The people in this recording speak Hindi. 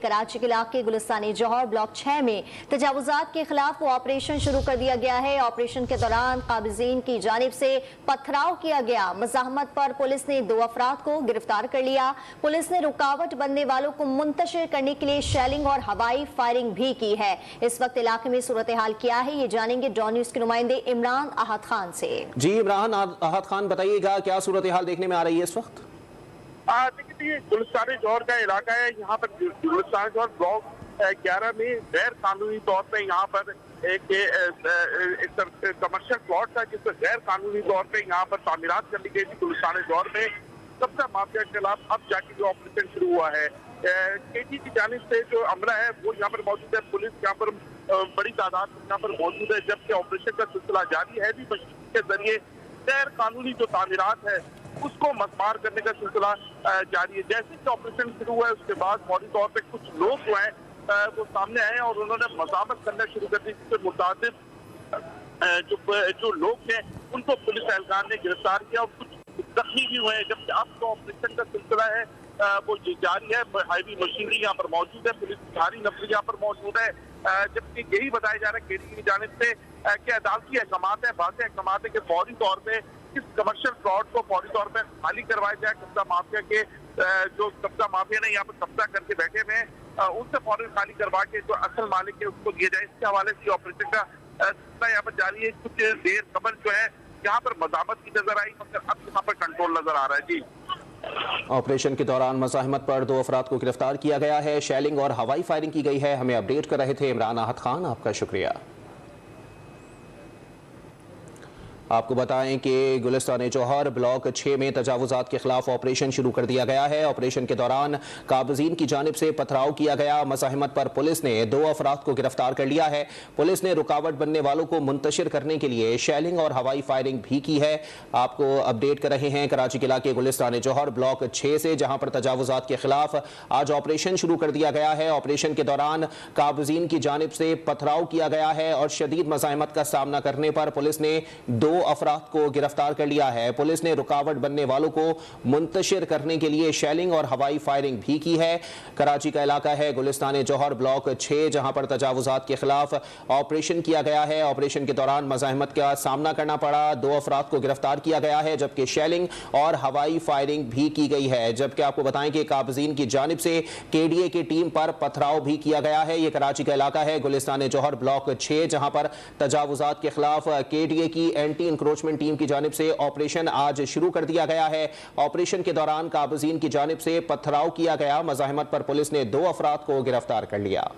कराची के इलाके गुलिस्तानी जौहर ब्लॉक 6 में तजावुजात के खिलाफ ऑपरेशन शुरू कर दिया गया है। ऑपरेशन के दौरान काबिजीन की जानिब से पथराव किया गया। मज़ाहमत पर पुलिस ने 2 अफराद को गिरफ्तार कर लिया। पुलिस ने रुकावट बनने वालों को मुंतशिर करने के लिए शेलिंग और हवाई फायरिंग भी की है। इस वक्त इलाके में सूरत हाल क्या है, ये जानेंगे डॉन न्यूज के नुमाइंदे इमरान आहत खान से। जी इमरान आहत खान, बताइएगा क्या सूरत हाल देखने में आ रही है इस वक्त? देखिए, ये गुलिस्तानी जौहर का इलाका है। यहाँ पर गुलिस्तानी जौहर ब्लॉक 11 में गैर कानूनी तौर पे यहाँ पर एक कमर्शियल प्लॉट था जिसमें गैर कानूनी तौर पे यहाँ पर तामीरात कर ली गई थी। गुलिस्तानी जौहर में कब्जा माफिया के खिलाफ अब जाके जो ऑपरेशन शुरू हुआ है, केटी की जानिब से जो अमला है वो यहाँ पर मौजूद है। पुलिस यहाँ पर बड़ी तादाद में यहाँ पर मौजूद है, जबकि ऑपरेशन का सिलसिला जारी है। भी मशीन के जरिए गैर कानूनी जो तामीरात है उसको मसमार करने का सिलसिला जारी है। जैसे कि ऑपरेशन शुरू हुआ है उसके बाद फौरी तौर पे कुछ लोग जो हैं वो सामने आए और उन्होंने मजामत करना शुरू कर दी, जिसके मुताबिक जो लोग हैं उनको पुलिस एहलकार ने गिरफ्तार किया और कुछ जख्मी भी हुए हैं। जबकि अब जो ऑपरेशन का सिलसिला है वो जारी है। हैवी मशीनरी यहाँ पर मौजूद है, पुलिस भारी नफरी यहाँ पर मौजूद है। जबकि यही बताया जा रहा है केडी की जानिब से कि अदालती अहकामात है, वाज़ेह अहकामात है कि फौरी तौर पे इस कमर्शियल प्लॉट को फौरी तौर पर खाली करवाया जाए। कब्जा माफिया के जो कब्जा माफिया ने यहाँ पर कब्जा करके बैठे हुए हैं उनसे फौरन खाली करवा के जो असल मालिक है उसको दिया जाए। इसके हवाले से ऑपरेशन का सिलसिला यहाँ पर जारी है। कुछ देर कबल जो है यहाँ पर मज़ामत की नजर आई, मगर अब यहाँ पर कंट्रोल नजर आ रहा है। जी, ऑपरेशन के दौरान मज़ाहमत पर 2 अफराद को गिरफ्तार किया गया है। शेलिंग और हवाई फायरिंग की गई है। हमें अपडेट कर रहे थे इमरान आहत खान, आपका शुक्रिया। आपको बताएं कि गुलिस्तानी जौहर ब्लॉक 6 में तजावुजात के खिलाफ ऑपरेशन शुरू कर दिया गया है। ऑपरेशन के दौरान काबिजीन की जानिब से पथराव किया गया। मज़ाहमत पर पुलिस ने 2 अफराद को गिरफ्तार कर लिया है। पुलिस ने रुकावट बनने वालों को मुंतशिर करने के लिए शेलिंग और हवाई फायरिंग भी की है। आपको अपडेट कर रहे हैं कराची के इलाके गुलिस्तानी जौहर ब्लॉक 6 से, जहां पर तजावुजात के खिलाफ आज ऑपरेशन शुरू कर दिया गया है। ऑपरेशन के दौरान काबिजीन की जानिब से पथराव किया गया है और शदीद मज़ाहमत का सामना करने पर पुलिस ने 2 अफराद को गिरफ्तार कर लिया है। पुलिस ने रुकावट बनने वालों को मुंतशिर करने के लिए शेलिंग और हवाई फायरिंग भी की है। कराची का इलाका है गुलिस्तानी जौहर ब्लॉक 6, जहां पर तजावुजात के खिलाफ ऑपरेशन किया गया है। ऑपरेशन के दौरान मज़ाहमत का सामना करना पड़ा, 2 अफराद को गिरफ्तार किया गया है, जबकि शेलिंग और हवाई फायरिंग भी की गई है। जबकि आपको बताएं कि काबिजीन की जानिब से केडीए की टीम पर पथराव भी किया गया है। यह कराची का इलाका है गुलिस्तानी जौहर ब्लॉक 6, जहां पर तजावुजात के खिलाफ केडीए की एंटी इंक्रोचमेंट टीम की जानिब से ऑपरेशन आज शुरू कर दिया गया है। ऑपरेशन के दौरान काबिजीन की जानिब से पथराव किया गया। मज़ाहमत पर पुलिस ने 2 अफराद को गिरफ्तार कर लिया।